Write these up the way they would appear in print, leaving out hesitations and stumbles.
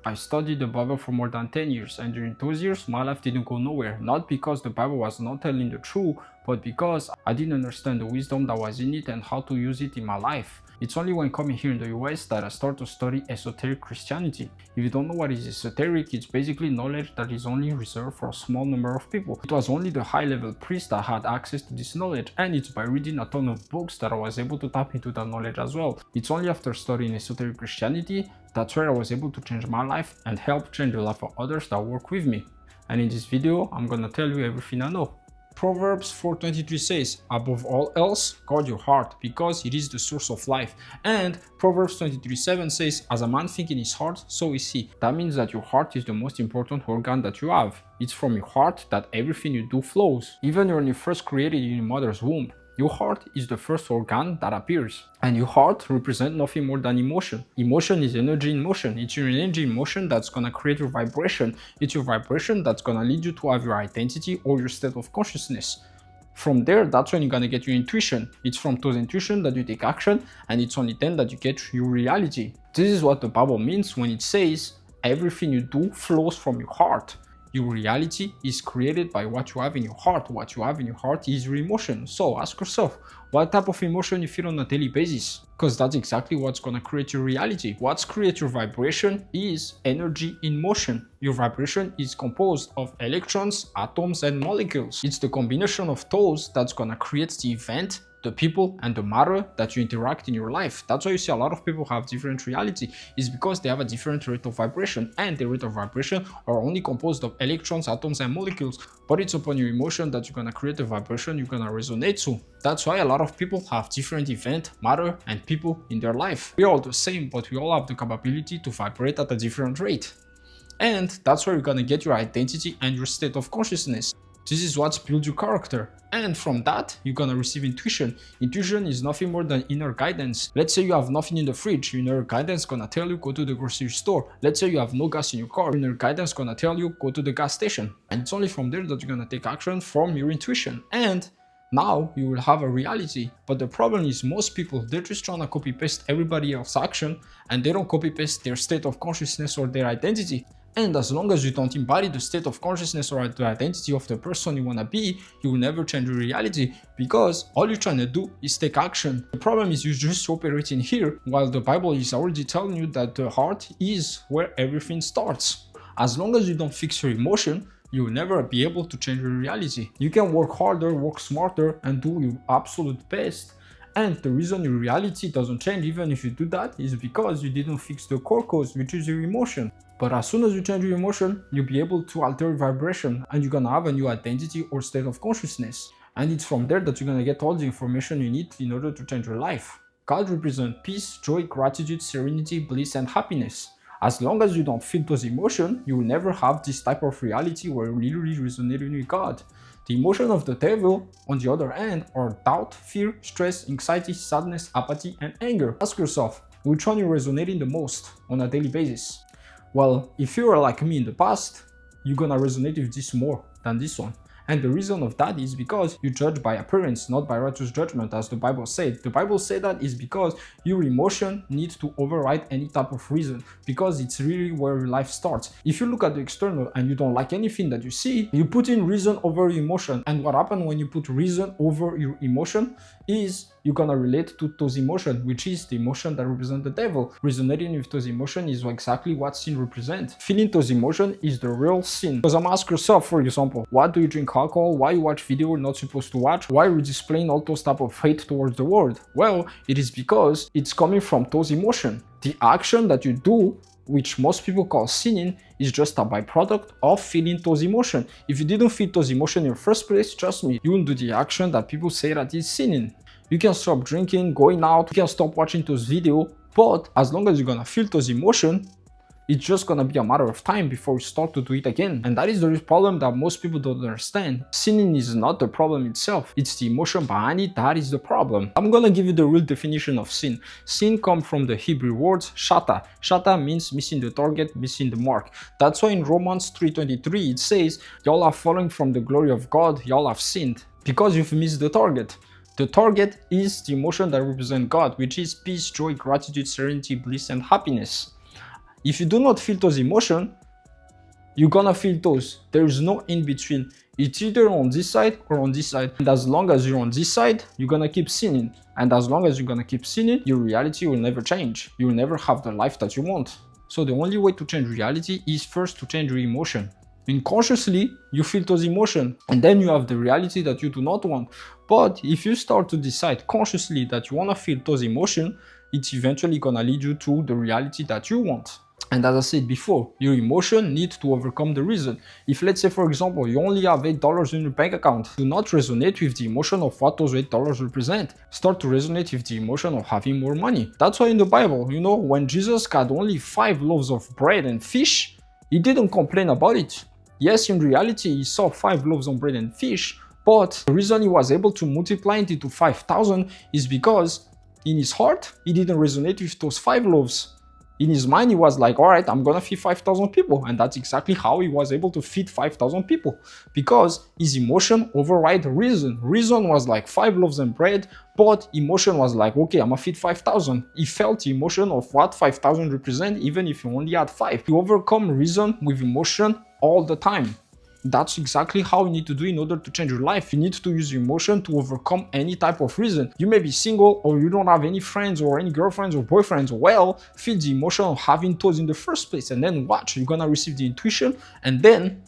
I studied the Bible for more than 10 years, and during those years, my life didn't go nowhere. Not because the Bible was not telling the truth, but because I didn't understand the wisdom that was in it and how to use it in my life. It's only when coming here in the US that I start to study esoteric Christianity. If you don't know what is esoteric, it's basically knowledge that is only reserved for a small number of people. It was only the high-level priests that had access to this knowledge, and it's by reading a ton of books that I was able to tap into that knowledge as well. It's only after studying esoteric Christianity that's where I was able to change my life and help change the life of others that work with me. And in this video, I'm gonna tell you everything I know. Proverbs 4:23 says, above all else, guard your heart, because it is the source of life. And Proverbs 23:7 says, as a man thinks in his heart, so is he. That means that your heart is the most important organ that you have. It's from your heart that everything you do flows. Even when you first created in your mother's womb, your heart is the first organ that appears. And your heart represents nothing more than emotion. Emotion is energy in motion. It's your energy in motion that's gonna create your vibration. It's your vibration that's gonna lead you to have your identity or your state of consciousness. From there, that's when you're gonna get your intuition. It's from those intuition that you take action, and it's only then that you get your reality. This is what the Bible means when it says, everything you do flows from your heart. Your reality is created by what you have in your heart. What you have in your heart is your emotion. So ask yourself, what type of emotion you feel on a daily basis? Because that's exactly what's gonna create your reality. What's create your vibration is energy in motion. Your vibration is composed of electrons, atoms, and molecules. It's the combination of those that's gonna create the event, the people, and the matter that you interact in your life. That's why you see a lot of people have different reality, is because they have a different rate of vibration, and the rate of vibration are only composed of electrons, atoms, and molecules. But it's upon your emotion that you're gonna create the vibration you're gonna resonate to. That's why a lot of people have different event, matter, and people in their life. We're all the same, but we all have the capability to vibrate at a different rate. And that's where you're gonna get your identity and your state of consciousness. This is what builds your character. And from that, you're gonna receive intuition. Intuition is nothing more than inner guidance. Let's say you have nothing in the fridge, your inner guidance gonna tell you go to the grocery store. Let's say you have no gas in your car, your inner guidance gonna tell you go to the gas station. And it's only from there that you're gonna take action from your intuition. And now you will have a reality. But the problem is most people, they're just trying to copy paste everybody else's action, and they don't copy paste their state of consciousness or their identity. And as long as you don't embody the state of consciousness or the identity of the person you want to be, you will never change your reality, because all you're trying to do is take action. The problem is you're just operating here, while the Bible is already telling you that the heart is where everything starts. As long as you don't fix your emotion, you will never be able to change your reality. You can work harder, work smarter, and do your absolute best. And the reason your reality doesn't change even if you do that is because you didn't fix the core cause, which is your emotion. But as soon as you change your emotion, you'll be able to alter your vibration, and you're gonna have a new identity or state of consciousness. And it's from there that you're gonna get all the information you need in order to change your life. God represents peace, joy, gratitude, serenity, bliss, and happiness. As long as you don't feel those emotions, you will never have this type of reality where you're literally resonating with God. The emotion of the devil, on the other hand, are doubt, fear, stress, anxiety, sadness, apathy, and anger. Ask yourself, which one you're resonating the most on a daily basis? Well, if you are like me in the past, you're gonna resonate with this more than this one. And the reason of that is because you judge by appearance, not by righteous judgment, as the Bible said. The Bible said that is because your emotion needs to override any type of reason, because it's really where your life starts. If you look at the external and you don't like anything that you see, you put in reason over your emotion. And what happens when you put reason over your emotion is you're gonna relate to those emotions, which is the emotion that represent the devil. Resonating with those emotions is exactly what sin represents. Feeling those emotions is the real sin. Because I'm asking yourself, for example, why do you drink alcohol? Why you watch video you're not supposed to watch? Why are you displaying all those type of hate towards the world? Well, it is because it's coming from those emotions. The action that you do, which most people call sinning, is just a byproduct of feeling those emotions. If you didn't feel those emotions in the first place, trust me, you will do the action that people say that is sinning. You can stop drinking, going out, you can stop watching those videos, but as long as you're gonna feel those emotions, it's just gonna be a matter of time before you start to do it again. And that is the real problem that most people don't understand. Sinning is not the problem itself, it's the emotion behind it that is the problem. I'm gonna give you the real definition of sin. Sin comes from the Hebrew words shata. Shata means missing the target, missing the mark. That's why in Romans 3:23 it says, y'all are falling from the glory of God, y'all have sinned, because you've missed the target. The target is the emotion that represents God, which is peace, joy, gratitude, serenity, bliss, and happiness. If you do not feel those emotions, you're gonna feel those. There is no in between. It's either on this side or on this side. And as long as you're on this side, you're gonna keep sinning. And as long as you're gonna keep sinning, your reality will never change. You will never have the life that you want. So the only way to change reality is first to change your emotion. Unconsciously, you feel those emotions, and then you have the reality that you do not want. But if you start to decide consciously that you wanna feel those emotions, it's eventually gonna lead you to the reality that you want. And as I said before, your emotion needs to overcome the reason. If, let's say, for example, you only have $8 in your bank account, do not resonate with the emotion of what those $8 represent. Start to resonate with the emotion of having more money. That's why in the Bible, when Jesus got only 5 loaves of bread and fish, he didn't complain about it. Yes, in reality, he saw 5 loaves of bread and fish, but the reason he was able to multiply it into 5,000 is because in his heart, he didn't resonate with those 5 loaves. In his mind, he was like, all right, I'm gonna feed 5,000 people. And that's exactly how he was able to feed 5,000 people. Because his emotion override reason. Reason was like 5 loaves and bread, but emotion was like, okay, I'm gonna feed 5,000. He felt the emotion of what 5,000 represent, even if he only had 5. You overcome reason with emotion all the time. That's exactly how you need to do in order to change your life. You need to use your emotion to overcome any type of reason. You may be single, or you don't have any friends or any girlfriends or boyfriends. Well, feel the emotion of having those in the first place, and then watch. You're gonna receive the intuition, and then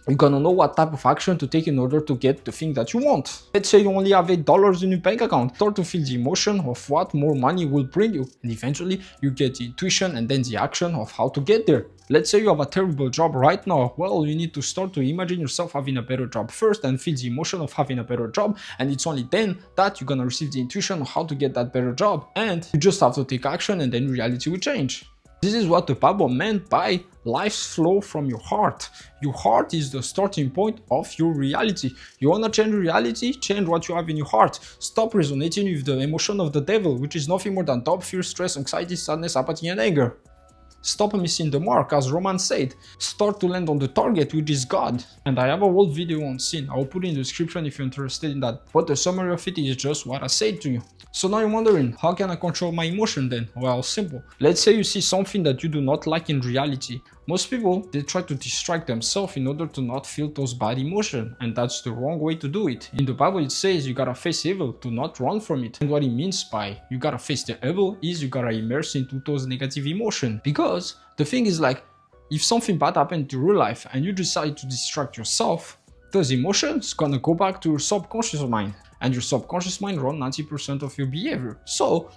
you're gonna know what type of action to take in order to get the thing that you want. Let's say you only have $8 in your bank account. Start to feel the emotion of what more money will bring you. And eventually you get the intuition and then the action of how to get there. Let's say you have a terrible job right now. Well, you need to start to imagine yourself having a better job first and feel the emotion of having a better job. And it's only then that you're gonna receive the intuition of how to get that better job. And you just have to take action, and then reality will change. This is what the Bible meant by life's flow from your heart. Your heart is the starting point of your reality. You want to change reality? Change what you have in your heart. Stop resonating with the emotion of the devil, which is nothing more than doubt, fear, stress, anxiety, sadness, apathy, and anger. Stop missing the mark, as Roman said. Start to land on the target, which is God. And I have a whole video on sin. I will put it in the description if you're interested in that. But the summary of it is just what I said to you. So now you're wondering, how can I control my emotion then? Well, simple. Let's say you see something that you do not like in reality. Most people, they try to distract themselves in order to not feel those bad emotions. And that's the wrong way to do it. In the Bible, it says you gotta face evil, to not run from it. And what it means by you gotta face the evil is you gotta immerse into those negative emotions. Because the thing is, like, if something bad happened to real life and you decide to distract yourself, those emotions gonna go back to your subconscious mind. And your subconscious mind runs 90% of your behavior. So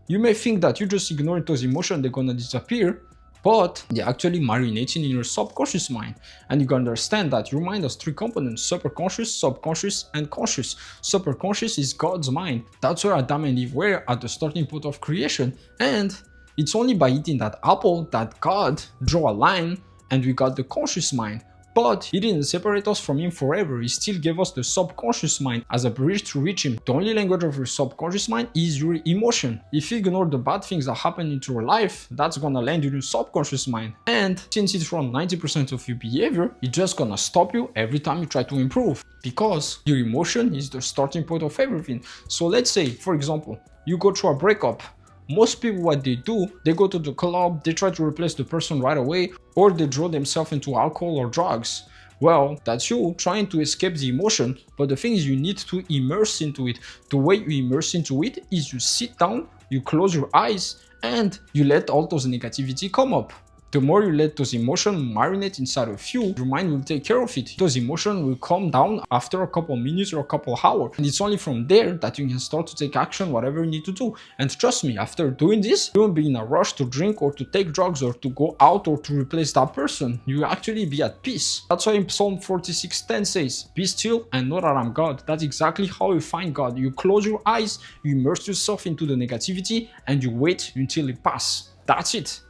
you may think that you just ignoring those emotions, they're gonna disappear, but they're actually marinating in your subconscious mind. And you can understand that your mind has 3 components: superconscious, subconscious, and conscious. Superconscious is God's mind. That's where Adam and Eve were at the starting point of creation. And it's only by eating that apple that God drew a line and we got the conscious mind. But he didn't separate us from him forever. He still gave us the subconscious mind as a bridge to reach him. The only language of your subconscious mind is your emotion. If you ignore the bad things that happen into your life, that's gonna land in your subconscious mind. And since it's from 90% of your behavior, it's just gonna stop you every time you try to improve. Because your emotion is the starting point of everything. So let's say, for example, you go through a breakup. Most people, what they do, they go to the club, they try to replace the person right away, or they draw themselves into alcohol or drugs. Well, that's you trying to escape the emotion, but the thing is you need to immerse into it. The way you immerse into it is you sit down, you close your eyes, and you let all those negativity come up. The more you let those emotions marinate inside of you, your mind will take care of it. Those emotions will calm down after a couple minutes or a couple hours. And it's only from there that you can start to take action, whatever you need to do. And trust me, after doing this, you won't be in a rush to drink or to take drugs or to go out or to replace that person. You actually be at peace. That's why Psalm 46:10 says, "Be still and know that I'm God." That's exactly how you find God. You close your eyes, you immerse yourself into the negativity, and you wait until it passes. That's it.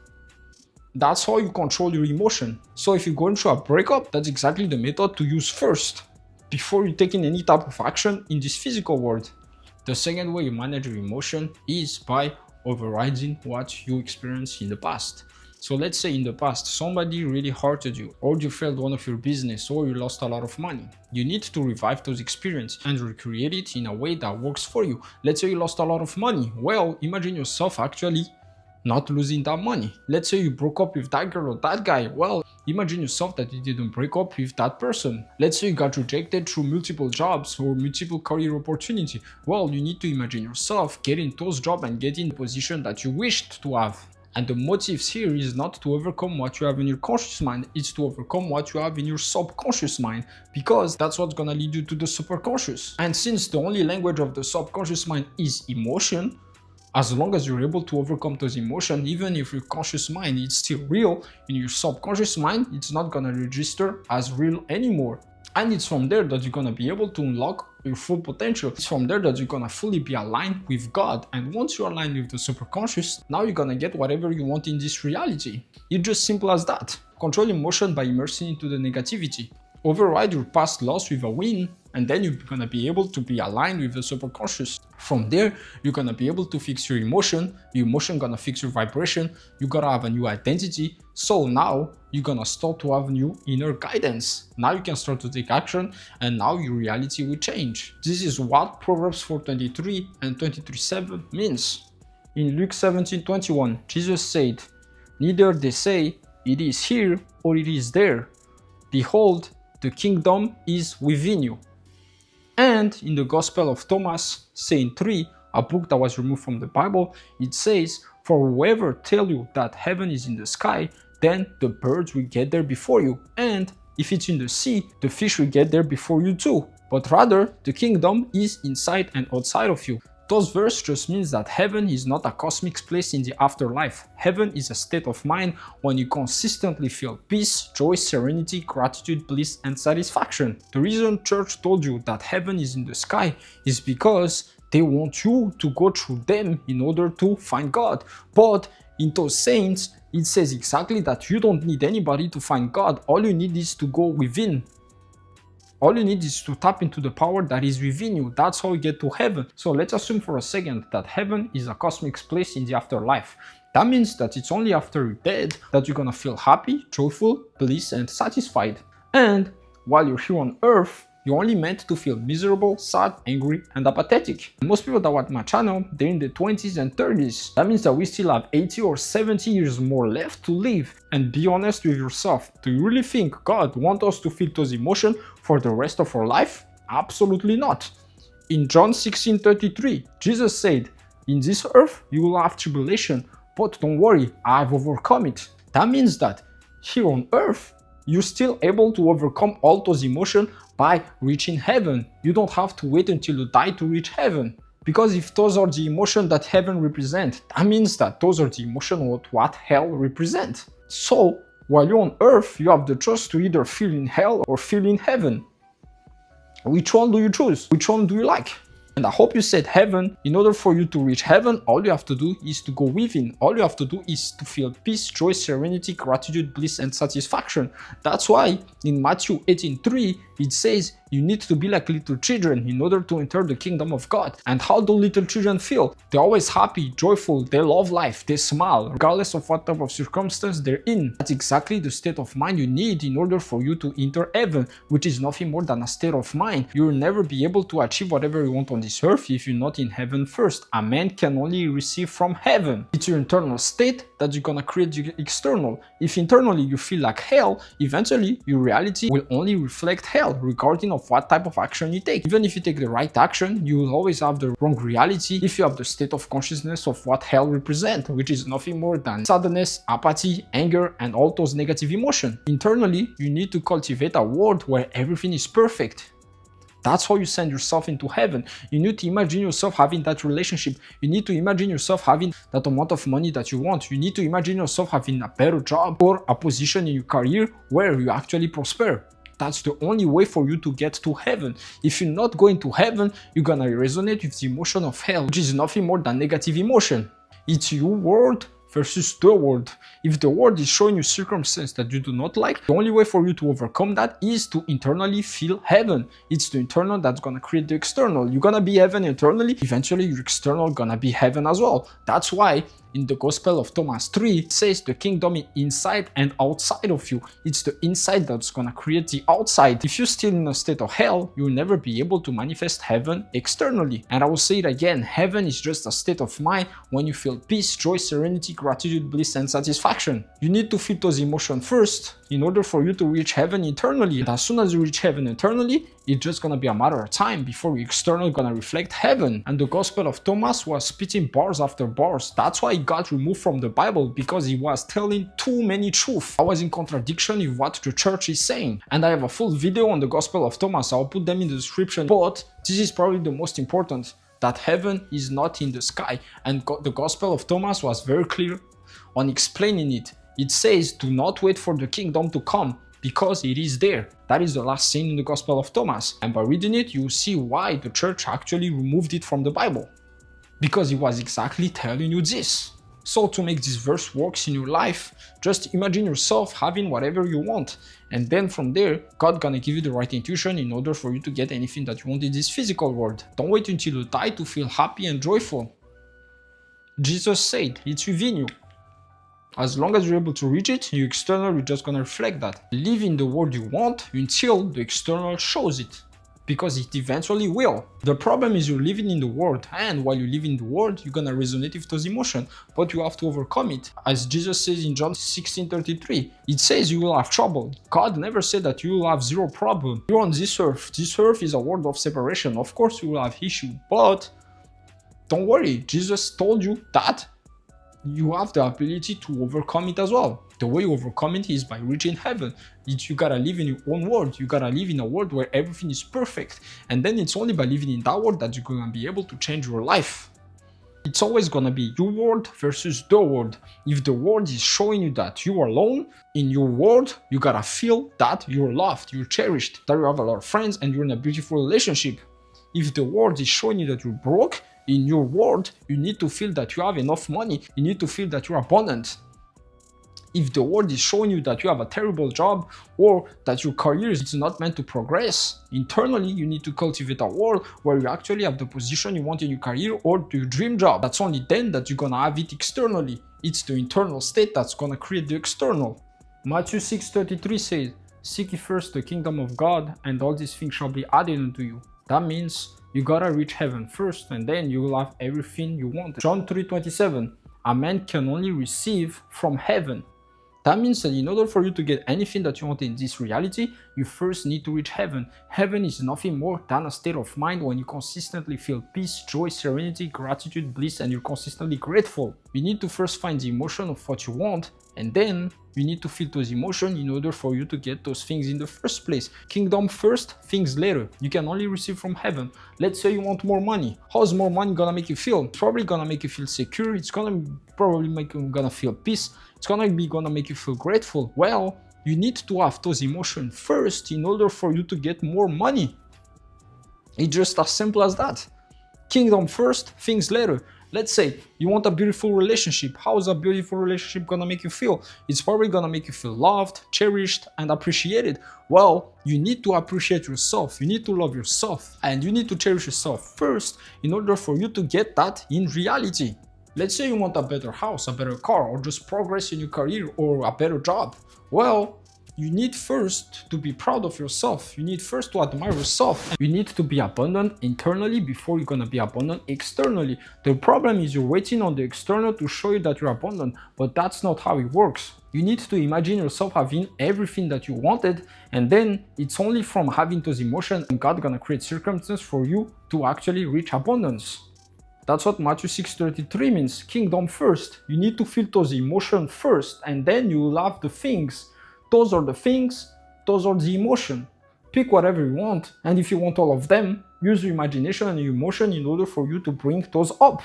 That's how you control your emotion. So if you're going through a breakup, that's exactly the method to use first, before you're taking any type of action in this physical world. The second way you manage your emotion is by overriding what you experienced in the past. So let's say in the past, somebody really hurted you, or you failed one of your business, or you lost a lot of money. You need to revive those experiences and recreate it in a way that works for you. Let's say you lost a lot of money. Well, imagine yourself actually not losing that money. Let's say you broke up with that girl or that guy. Well, imagine yourself that you didn't break up with that person. Let's say you got rejected through multiple jobs or multiple career opportunity. Well, you need to imagine yourself getting those jobs and getting the position that you wished to have. And the motives here is not to overcome what you have in your conscious mind, it's to overcome what you have in your subconscious mind, because that's what's gonna lead you to the superconscious. And since the only language of the subconscious mind is emotion, as long as you're able to overcome those emotions, even if your conscious mind is still real, in your subconscious mind, it's not gonna register as real anymore. And it's from there that you're gonna be able to unlock your full potential. It's from there that you're gonna fully be aligned with God. And once you're aligned with the superconscious, now you're gonna get whatever you want in this reality. It's just simple as that. Control emotion by immersing into the negativity. Override your past loss with a win, and then you're gonna be able to be aligned with the superconscious. From there, you're gonna be able to fix your emotion gonna fix your vibration, you gotta have a new identity, so now you're gonna start to have new inner guidance. Now you can start to take action, and now your reality will change. This is what Proverbs 4:23 and 23:7 means. In Luke 17:21, Jesus said, "Neither they say, it is here or it is there. Behold, the kingdom is within you." And in the Gospel of Thomas, Saint 3, a book that was removed from the Bible, it says, "For whoever tell you that heaven is in the sky, then the birds will get there before you. And if it's in the sea, the fish will get there before you too. But rather, the kingdom is inside and outside of you." Those verse just means that heaven is not a cosmic place in the afterlife. Heaven is a state of mind when you consistently feel peace, joy, serenity, gratitude, bliss, and satisfaction. The reason church told you that heaven is in the sky is because they want you to go through them in order to find God. But in those saints, it says exactly that you don't need anybody to find God. All you need is to go within. All you need is to tap into the power that is within you. That's how you get to heaven. So let's assume for a second that heaven is a cosmic place in the afterlife. That means that it's only after you're dead that you're gonna feel happy, joyful, bliss, and satisfied. And while you're here on earth, you're only meant to feel miserable, sad, angry, and apathetic. Most people that watch my channel, they're in their 20s and 30s. That means that we still have 80 or 70 years more left to live. And be honest with yourself. Do you really think God wants us to feel those emotions for the rest of our life? Absolutely not. In John 16:33, Jesus said, "In this earth you will have tribulation, but don't worry, I've overcome it." That means that here on earth, you're still able to overcome all those emotions by reaching heaven. You don't have to wait until you die to reach heaven. Because if those are the emotions that heaven represents, that means that those are the emotions what hell represents. So, while you're on earth, you have the choice to either feel in hell or feel in heaven. Which one do you choose? Which one do you like? And I hope you said heaven. In order for you to reach heaven, all you have to do is to go within. All you have to do is to feel peace, joy, serenity, gratitude, bliss, and satisfaction. That's why in Matthew 18:3, it says you need to be like little children in order to enter the kingdom of God. And how do little children feel? They're always happy, joyful, they love life, they smile, regardless of what type of circumstance they're in. That's exactly the state of mind you need in order for you to enter heaven, which is nothing more than a state of mind. You'll never be able to achieve whatever you want on this earth if you're not in heaven first. A man can only receive from heaven. It's your internal state that you're gonna create the external. If internally you feel like hell, eventually your reality will only reflect hell, regarding of what type of action you take. Even if you take the right action, you will always have the wrong reality if you have the state of consciousness of what hell represents, which is nothing more than sadness, apathy, anger, and all those negative emotions. Internally, you need to cultivate a world where everything is perfect. That's how you send yourself into heaven. You need to imagine yourself having that relationship. You need to imagine yourself having that amount of money that you want. You need to imagine yourself having a better job or a position in your career where you actually prosper. That's the only way for you to get to heaven. If you're not going to heaven, you're gonna resonate with the emotion of hell, which is nothing more than negative emotion. It's your world versus the world. If the world is showing you circumstances that you do not like, the only way for you to overcome that is to internally feel heaven. It's the internal that's gonna create the external. You're gonna be heaven internally, eventually your external gonna be heaven as well. That's why In the Gospel of Thomas 3, it says the kingdom is inside and outside of you. It's the inside that's gonna create the outside. If you're still in a state of hell, you'll never be able to manifest heaven externally. And I will say it again, heaven is just a state of mind when you feel peace, joy, serenity, gratitude, bliss, and satisfaction. You need to feel those emotions first in order for you to reach heaven internally. And as soon as you reach heaven internally, it's just gonna be a matter of time before your external gonna reflect heaven. And the Gospel of Thomas was spitting bars after bars. That's why he got removed from the Bible, because he was telling too many truths. I was in contradiction with what the church is saying. And I have a full video on the Gospel of Thomas. I'll put them in the description. But this is probably the most important, that heaven is not in the sky. And the Gospel of Thomas was very clear on explaining it. It says, do not wait for the kingdom to come, because it is there. That is the last scene in the Gospel of Thomas. And by reading it, you see why the church actually removed it from the Bible. Because it was exactly telling you this. So to make this verse works in your life, just imagine yourself having whatever you want. And then from there, God gonna give you the right intuition in order for you to get anything that you want in this physical world. Don't wait until you die to feel happy and joyful. Jesus said, it's within you. As long as you're able to reach it, your external is just gonna reflect that. Live in the world you want until the external shows it, because it eventually will. The problem is you're living in the world, and while you live in the world, you're gonna resonate with those emotions, but you have to overcome it. As Jesus says in John 16:33, it says you will have trouble. God never said that you will have zero problem. You're on this earth. This earth is a world of separation. Of course you will have issue, but don't worry. Jesus told you that you have the ability to overcome it as well. The way you overcome it is by reaching heaven. You gotta live in your own world. You gotta live in a world where everything is perfect. And then it's only by living in that world that you're gonna be able to change your life. It's always gonna be your world versus the world. If the world is showing you that you are alone, in your world, you gotta feel that you're loved, you're cherished, that you have a lot of friends and you're in a beautiful relationship. If the world is showing you that you're broke, in your world, you need to feel that you have enough money. You need to feel that you're abundant. If the world is showing you that you have a terrible job or that your career is not meant to progress, internally you need to cultivate a world where you actually have the position you want in your career or your dream job. That's only then that you're gonna have it externally. It's the internal state that's gonna create the external. Matthew 6:33 says, seek ye first the kingdom of God, and all these things shall be added unto you. That means you gotta reach heaven first, and then you will have everything you want. John 3:27, a man can only receive from heaven. That means that in order for you to get anything that you want in this reality, you first need to reach heaven. Heaven is nothing more than a state of mind when you consistently feel peace, joy, serenity, gratitude, bliss, and you're consistently grateful. You need to first find the emotion of what you want, and then you need to feel those emotions in order for you to get those things in the first place. Kingdom first, things later. You can only receive from heaven. Let's say you want more money. How's more money gonna make you feel? It's probably gonna make you feel secure. It's gonna probably make you gonna feel peace. It's gonna make you feel grateful. Well, you need to have those emotions first in order for you to get more money. It's just as simple as that. Kingdom first, things later. Let's say you want a beautiful relationship. How is a beautiful relationship gonna make you feel? It's probably gonna make you feel loved, cherished, and appreciated. Well, you need to appreciate yourself. You need to love yourself, and you need to cherish yourself first in order for you to get that in reality. Let's say you want a better house, a better car, or just progress in your career or a better job. Well, you need first to be proud of yourself. You need first to admire yourself. You need to be abundant internally before you're gonna be abundant externally. The problem is you're waiting on the external to show you that you're abundant, but that's not how it works. You need to imagine yourself having everything that you wanted, and then it's only from having those emotions and God gonna create circumstances for you to actually reach abundance. That's what Matthew 6:33 means. Kingdom first. You need to feel those emotions first, and then you will have the things. Those are the things, those are the emotion. Pick whatever you want, and if you want all of them, use your imagination and your emotion in order for you to bring those up.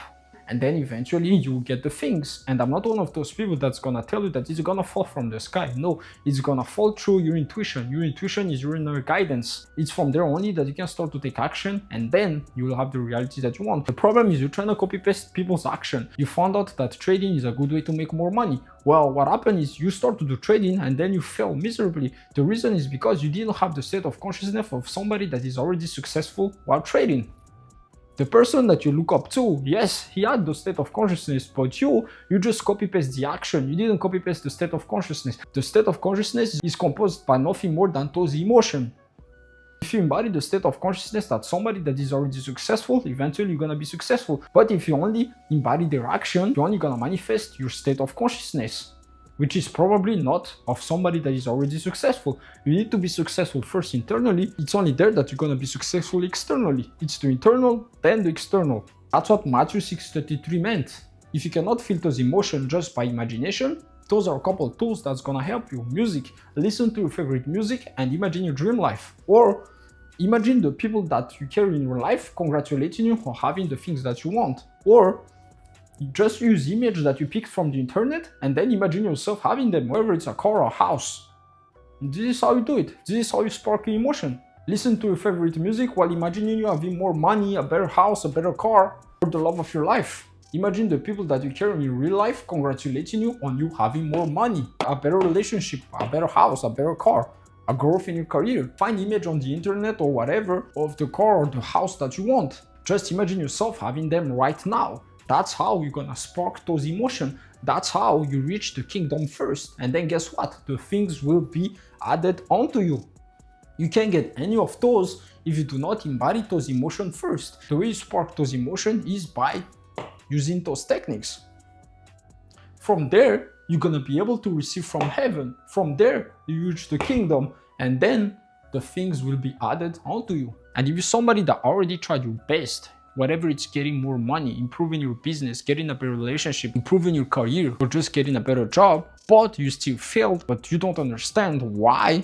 And then eventually you will get the things. And I'm not one of those people that's gonna tell you that it's gonna fall from the sky. No, it's gonna fall through your intuition. Your intuition is your inner guidance. It's from there only that you can start to take action, and then you will have the reality that you want. The problem is you're trying to copy paste people's action. You found out that trading is a good way to make more money. Well, what happened is you start to do trading and then you fail miserably. The reason is because you didn't have the state of consciousness of somebody that is already successful while trading. The person that you look up to, yes, he had the state of consciousness, but you just copy-paste the action. You didn't copy-paste the state of consciousness. The state of consciousness is composed by nothing more than those emotions. If you embody the state of consciousness that somebody that is already successful, eventually you're gonna be successful. But if you only embody their action, you're only gonna manifest your state of consciousness, which is probably not of somebody that is already successful. You need to be successful first internally. It's only there that you're gonna be successful externally. It's the internal, then the external. That's what Matthew 6:33 meant. If you cannot feel those emotions just by imagination, those are a couple of tools that's gonna help you. Music. Listen to your favorite music and imagine your dream life. Or imagine the people that you carry in your life congratulating you for having the things that you want. Or just use images that you picked from the internet and then imagine yourself having them, whether it's a car or a house. This is how you do it. This is how you spark emotion. Listen to your favorite music while imagining you having more money, a better house, a better car, or the love of your life. Imagine the people that you carry in your real life congratulating you on you having more money, a better relationship, a better house, a better car, a growth in your career. Find image on the internet or whatever of the car or the house that you want. Just imagine yourself having them right now. That's how you're gonna spark those emotions. That's how you reach the kingdom first. And then guess what? The things will be added onto you. You can't get any of those if you do not embody those emotions first. The way you spark those emotions is by using those techniques. From there, you're gonna be able to receive from heaven. From there, you reach the kingdom, and then the things will be added onto you. And if you're somebody that already tried your best, whatever it's getting more money, improving your business, getting a better relationship, improving your career, or just getting a better job, but you still failed, but you don't understand why,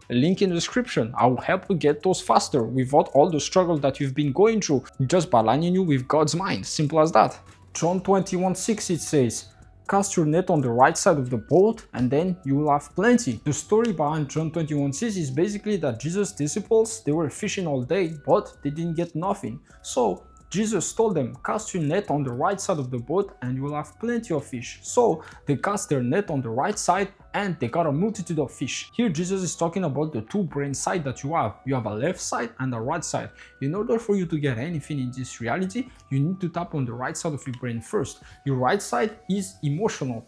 link in the description. I will help you get those faster without all the struggle that you've been going through, just by aligning you with God's mind. Simple as that. John 21:6 it says, cast your net on the right side of the boat and then you will have plenty. The story behind John 21:6 is basically that Jesus' disciples, they were fishing all day, but they didn't get nothing. So Jesus told them, cast your net on the right side of the boat and you will have plenty of fish. So they cast their net on the right side and they got a multitude of fish. Here Jesus is talking about the two brain side that you have. You have a left side and a right side. In order for you to get anything in this reality, you need to tap on the right side of your brain first. Your right side is emotional.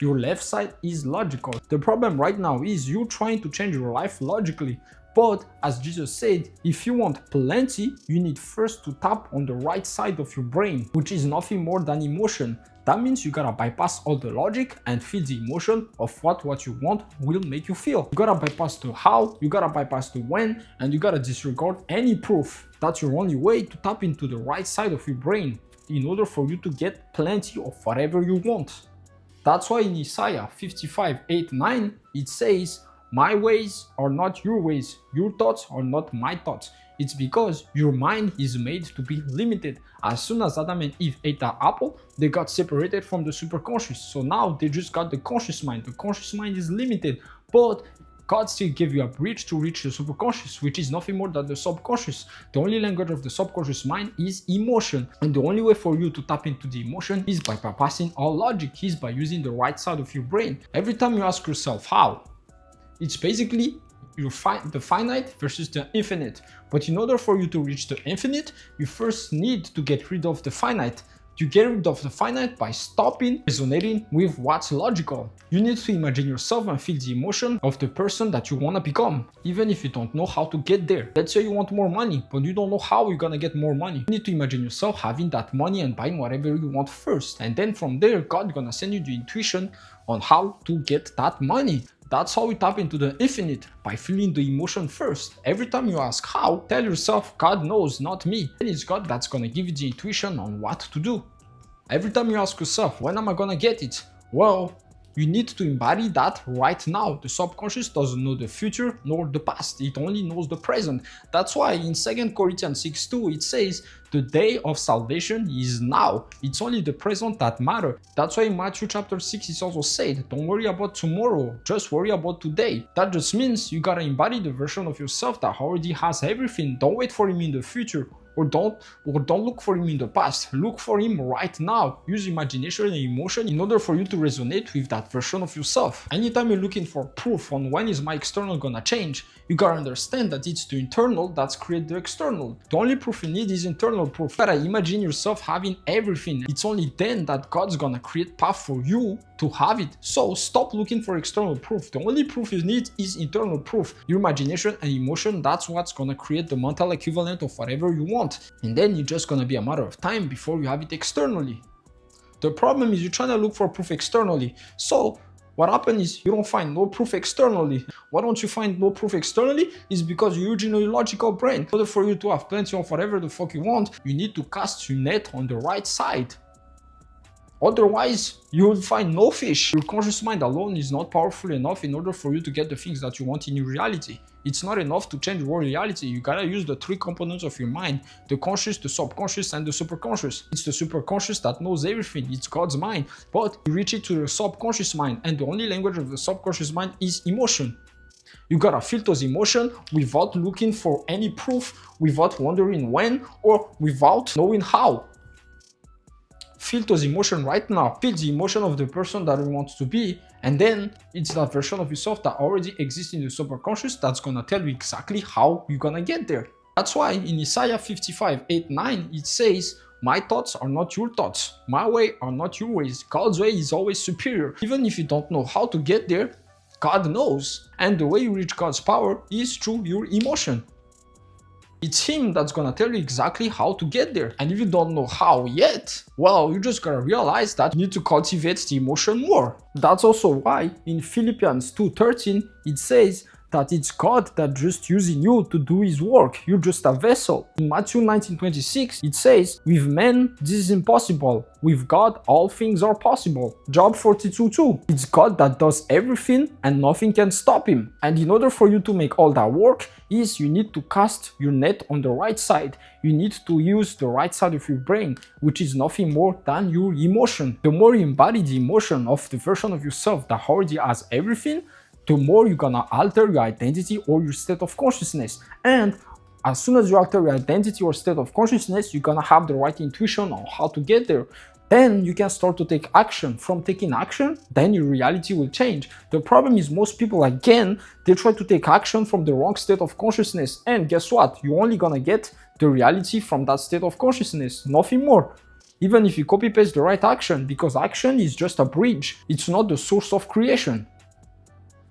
Your left side is logical. The problem right now is you trying to change your life logically. But as Jesus said, if you want plenty, you need first to tap on the right side of your brain, which is nothing more than emotion. That means you gotta bypass all the logic and feel the emotion of what you want will make you feel. You gotta bypass the how, you gotta bypass the when, and you gotta disregard any proof. That's your only way to tap into the right side of your brain in order for you to get plenty of whatever you want. That's why in Isaiah 55:8-9 it says, my ways are not your ways, your thoughts are not my thoughts. It's because your mind is made to be limited. As soon as Adam and Eve ate that apple, they got separated from the superconscious. So now they just got the conscious mind. The conscious mind is limited, but God still gave you a bridge to reach the superconscious, which is nothing more than the subconscious. The only language of the subconscious mind is emotion. And the only way for you to tap into the emotion is by bypassing all logic, is by using the right side of your brain. Every time you ask yourself how, it's basically the finite versus the infinite. But in order for you to reach the infinite, you first need to get rid of the finite. You get rid of the finite by stopping resonating with what's logical. You need to imagine yourself and feel the emotion of the person that you want to become, even if you don't know how to get there. Let's say you want more money, but you don't know how you're gonna get more money. You need to imagine yourself having that money and buying whatever you want first. And then from there, God's gonna send you the intuition on how to get that money. That's how we tap into the infinite, by feeling the emotion first. Every time you ask how, tell yourself, God knows, not me. And it's God that's gonna give you the intuition on what to do. Every time you ask yourself, when am I gonna get it? Well, you need to embody that right now. The subconscious doesn't know the future nor the past. It only knows the present. That's why in 2 Corinthians 6:2 it says, the day of salvation is now. It's only the present that matters. That's why in Matthew chapter 6 it's also said, don't worry about tomorrow, just worry about today. That just means you gotta embody the version of yourself that already has everything. Don't wait for him in the future. Or don't look for him in the past. Look for him right now. Use imagination and emotion in order for you to resonate with that version of yourself. Anytime you're looking for proof on when is my external gonna change, you gotta understand that it's the internal that's create the external. The only proof you need is internal proof. You gotta imagine yourself having everything. It's only then that God's gonna create path for you to have it. So stop looking for external proof. The only proof you need is internal proof. Your imagination and emotion, that's what's gonna create the mental equivalent of whatever you want. And then it's just gonna be a matter of time before you have it externally. The problem is you're trying to look for proof externally. So what happens is you don't find no proof externally. Why don't you find no proof externally? Is because you're using your logical brain. In order for you to have plenty of whatever the fuck you want, you need to cast your net on the right side. Otherwise, you will find no fish. Your conscious mind alone is not powerful enough in order for you to get the things that you want in your reality. It's not enough to change your reality. You gotta use the three components of your mind: the conscious, the subconscious, and the superconscious. It's the superconscious that knows everything. It's God's mind. But you reach it to the subconscious mind, and the only language of the subconscious mind is emotion. You gotta feel those emotions without looking for any proof, without wondering when, or without knowing how. Feel those emotions right now. Feel the emotion of the person that you want to be, and then it's that version of yourself that already exists in the subconscious that's gonna tell you exactly how you're gonna get there. That's why in Isaiah 55:8-9 it says, "My thoughts are not your thoughts. My way are not your ways. God's way is always superior." Even if you don't know how to get there, God knows. And the way you reach God's power is through your emotion. It's him that's gonna tell you exactly how to get there. And if you don't know how yet, well, you just gotta realize that you need to cultivate the emotion more. That's also why in Philippians 2:13 it says that it's God that just using you to do his work. You're just a vessel. In Matthew 19:26 it says, "With men this is impossible. With God all things are possible." Job 42:2. It's God that does everything and nothing can stop him. And in order for you to make all that work, is you need to cast your net on the right side. You need to use the right side of your brain, which is nothing more than your emotion. The more you embody the emotion of the version of yourself that already has everything, the more you're gonna alter your identity or your state of consciousness. And as soon as you alter your identity or state of consciousness, you're gonna have the right intuition on how to get there. Then you can start to take action. From taking action, then your reality will change. The problem is most people, again, they try to take action from the wrong state of consciousness. And guess what? You're only gonna get the reality from that state of consciousness, nothing more. Even if you copy paste the right action, because action is just a bridge. It's not the source of creation.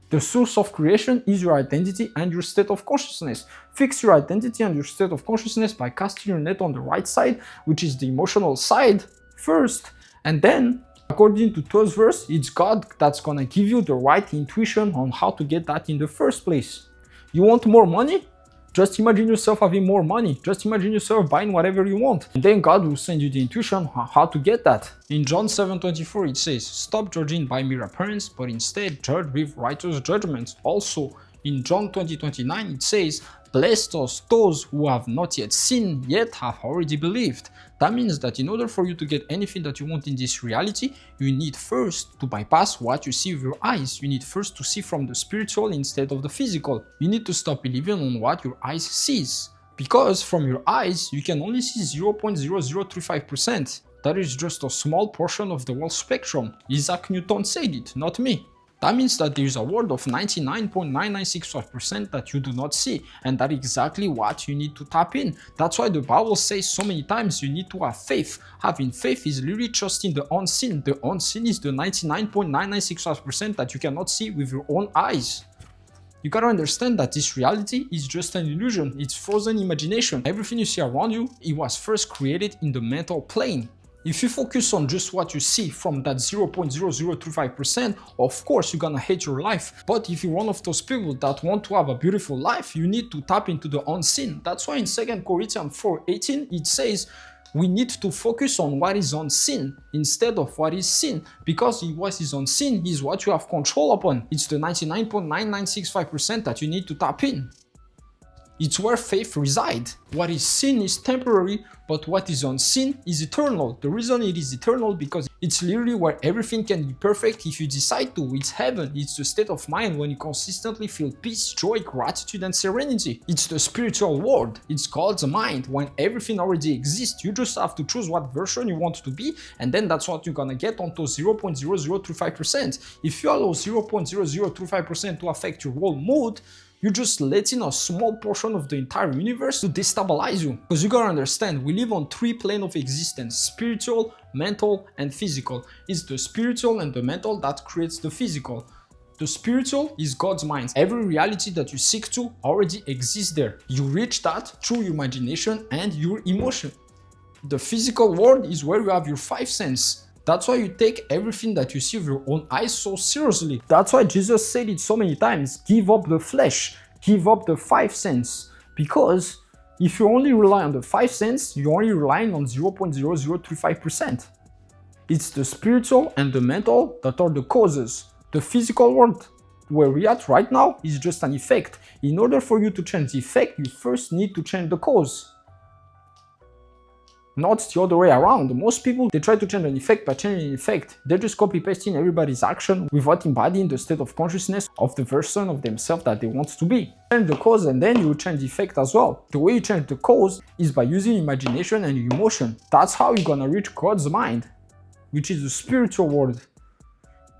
The source of creation is your identity and your state of consciousness. Fix your identity and your state of consciousness by casting your net on the right side, which is the emotional side, first. And then, according to 12th verse, it's God that's gonna give you the right intuition on how to get that in the first place. You want more money? Just imagine yourself having more money. Just imagine yourself buying whatever you want. And then God will send you the intuition on how to get that. In John 7:24 it says, "Stop judging by mere appearance, but instead judge with righteous judgments." Also, in John 20:29 it says, "Blessed are those who have not yet seen, yet have already believed." That means that in order for you to get anything that you want in this reality, you need first to bypass what you see with your eyes. You need first to see from the spiritual instead of the physical. You need to stop believing on what your eyes sees. Because from your eyes, you can only see 0.0035%. That is just a small portion of the whole spectrum. Isaac Newton said it, not me. That means that there is a world of 99.9965% that you do not see, and that's exactly what you need to tap in. That's why the Bible says so many times you need to have faith. Having faith is literally trusting the unseen. The unseen is the 99.9965% that you cannot see with your own eyes. You gotta understand that this reality is just an illusion. It's frozen imagination. Everything you see around you, it was first created in the mental plane. If you focus on just what you see from that 0.0035%, of course you're gonna hate your life. But if you're one of those people that want to have a beautiful life, you need to tap into the unseen. That's why in 2 Corinthians 4:18 it says, we need to focus on what is unseen instead of what is seen, because what is unseen is what you have control upon. It's the 99.9965% that you need to tap in. It's where faith resides. What is seen is temporary, but what is unseen is eternal. The reason it is eternal because it's literally where everything can be perfect if you decide to. It's heaven. It's the state of mind when you consistently feel peace, joy, gratitude, and serenity. It's the spiritual world. It's God's mind when everything already exists. You just have to choose what version you want to be, and then that's what you're gonna get onto 0.0035%. If you allow 0.0035% to affect your whole mood, you're just letting a small portion of the entire universe to destabilize you. Because you gotta understand, we live on three planes of existence: spiritual, mental, and physical. It's the spiritual and the mental that creates the physical. The spiritual is God's mind. Every reality that you seek to already exists there. You reach that through your imagination and your emotion. The physical world is where you have your five senses. That's why you take everything that you see with your own eyes so seriously. That's why Jesus said it so many times: give up the flesh, give up the five senses. Because if you only rely on the five senses, you're only relying on 0.0035%. It's the spiritual and the mental that are the causes. The physical world where we're at right now is just an effect. In order for you to change the effect, you first need to change the cause. Not the other way around. Most people, they try to change an effect by changing an effect. They're just copy-pasting everybody's action without embodying the state of consciousness of the version of themselves that they want to be. Change the cause and then you will change the effect as well. The way you change the cause is by using imagination and emotion. That's how you're gonna reach God's mind, which is the spiritual world.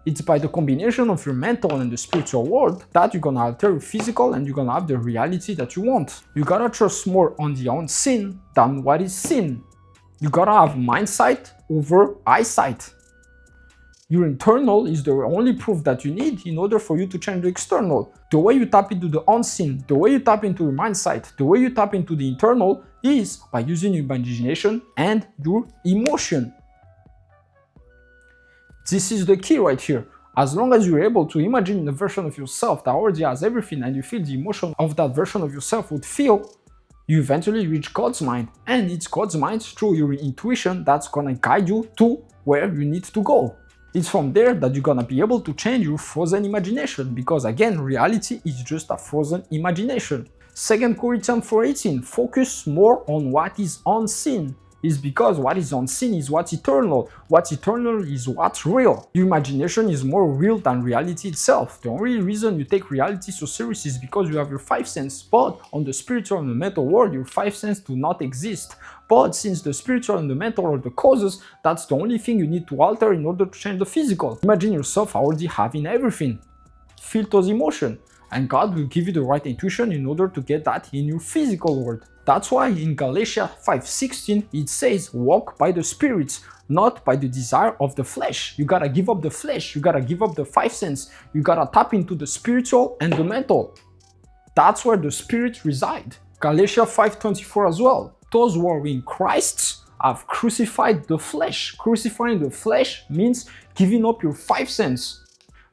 It's by the combination of your mental and the spiritual world that you're gonna alter your physical and you're gonna have the reality that you want. You gotta trust more on the unseen than what is seen. You gotta have mind sight over eyesight. Your internal is the only proof that you need in order for you to change the external. The way you tap into the unseen, the way you tap into your mind sight, the way you tap into the internal is by using your imagination and your emotion. This is the key right here. As long as you're able to imagine a version of yourself that already has everything and you feel the emotion of that version of yourself would feel, you eventually reach God's mind. And it's God's mind through your intuition that's gonna guide you to where you need to go. It's from there that you're gonna be able to change your frozen imagination, because again, reality is just a frozen imagination. 2 Corinthians 4:18, focus more on what is unseen. Is because what is unseen is what's eternal. What's eternal is what's real. Your imagination is more real than reality itself. The only reason you take reality so serious is because you have your five senses. But on the spiritual and the mental world, your five senses do not exist. But since the spiritual and the mental are the causes, that's the only thing you need to alter in order to change the physical. Imagine yourself already having everything. Feel those emotions. And God will give you the right intuition in order to get that in your physical world. That's why in Galatians 5:16 it says, walk by the Spirit, not by the desire of the flesh. You gotta give up the flesh, you gotta give up the five senses, you gotta tap into the spiritual and the mental. That's where the Spirit resides. Galatians 5:24 as well. Those who are in Christ have crucified the flesh. Crucifying the flesh means giving up your five senses.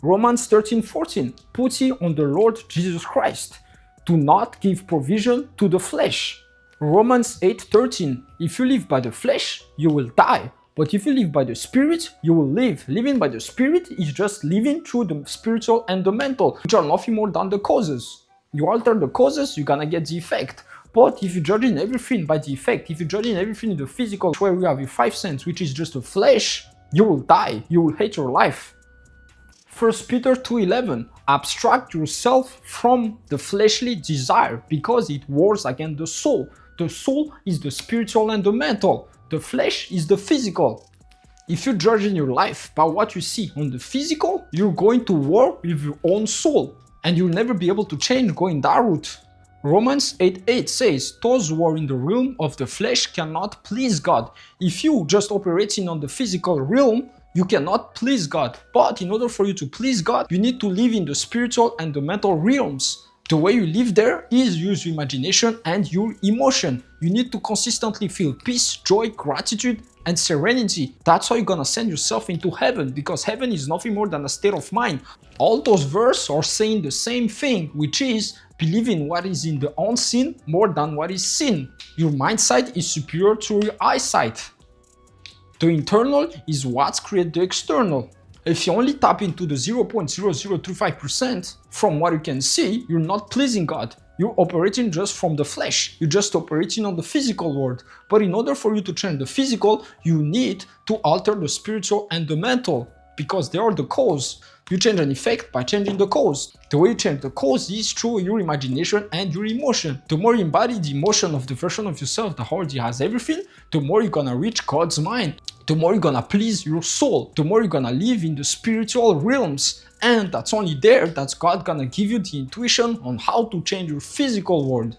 Romans 13:14, put ye on the Lord Jesus Christ. Do not give provision to the flesh. Romans 8:13, if you live by the flesh, you will die. But if you live by the Spirit, you will live. Living by the Spirit is just living through the spiritual and the mental, which are nothing more than the causes. You alter the causes, you're gonna get the effect. But if you're judging everything by the effect, if you're judging everything in the physical, where you have your five senses, which is just the flesh, you will die. You will hate your life. 1 Peter 2:11, abstract yourself from the fleshly desire because it wars against the soul. The soul is the spiritual and the mental. The flesh is the physical. If you're judging your life by what you see on the physical, you're going to war with your own soul and you'll never be able to change going that route. Romans 8:8 says, those who are in the realm of the flesh cannot please God. If you just operating on the physical realm, you cannot please God. But in order for you to please God, you need to live in the spiritual and the mental realms. The way you live there is use your imagination and your emotion. You need to consistently feel peace, joy, gratitude, and serenity. That's how you're gonna send yourself into heaven, because heaven is nothing more than a state of mind. All those verses are saying the same thing, which is believe in what is in the unseen more than what is seen. Your mind sight is superior to your eyesight. The internal is what creates the external. If you only tap into the 0.0035% from what you can see, you're not pleasing God. You're operating just from the flesh. You're just operating on the physical world. But in order for you to change the physical, you need to alter the spiritual and the mental, because they are the cause. You change an effect by changing the cause. The way you change the cause is through your imagination and your emotion. The more you embody the emotion of the version of yourself that already has everything, the more you're gonna reach God's mind. The more you're gonna please your soul. The more you're gonna live in the spiritual realms. And that's only there that God gonna give you the intuition on how to change your physical world.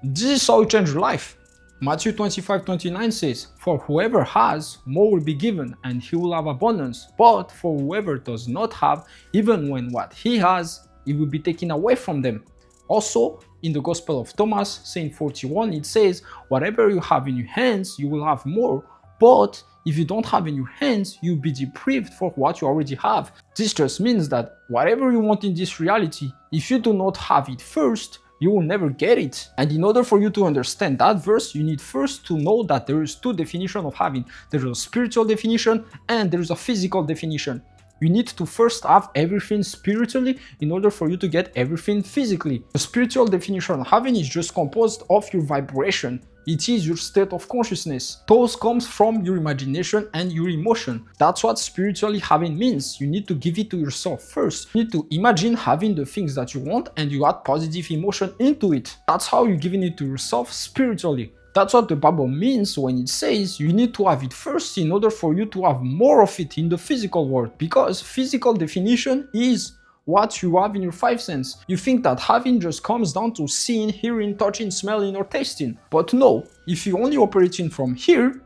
This is how you change your life. Matthew 25:29 says, "For whoever has, more will be given, and he will have abundance. But for whoever does not have, even when what he has, it will be taken away from them." Also, in the Gospel of Thomas, Saint 41, it says, "Whatever you have in your hands, you will have more. But if you don't have in your hands, you'll be deprived for what you already have." This just means that whatever you want in this reality, if you do not have it first, you will never get it. And in order for you to understand that verse, you need first to know that there is two definitions of having. There is a spiritual definition and there is a physical definition. You need to first have everything spiritually in order for you to get everything physically. The spiritual definition of having is just composed of your vibration. It is your state of consciousness. Those comes from your imagination and your emotion. That's what spiritually having means. You need to give it to yourself first. You need to imagine having the things that you want and you add positive emotion into it. That's how you're giving it to yourself spiritually. That's what the Bible means when it says you need to have it first in order for you to have more of it in the physical world. Because physical definition is what you have in your five senses. You think that having just comes down to seeing, hearing, touching, smelling, or tasting. But no, if you're only operating from here,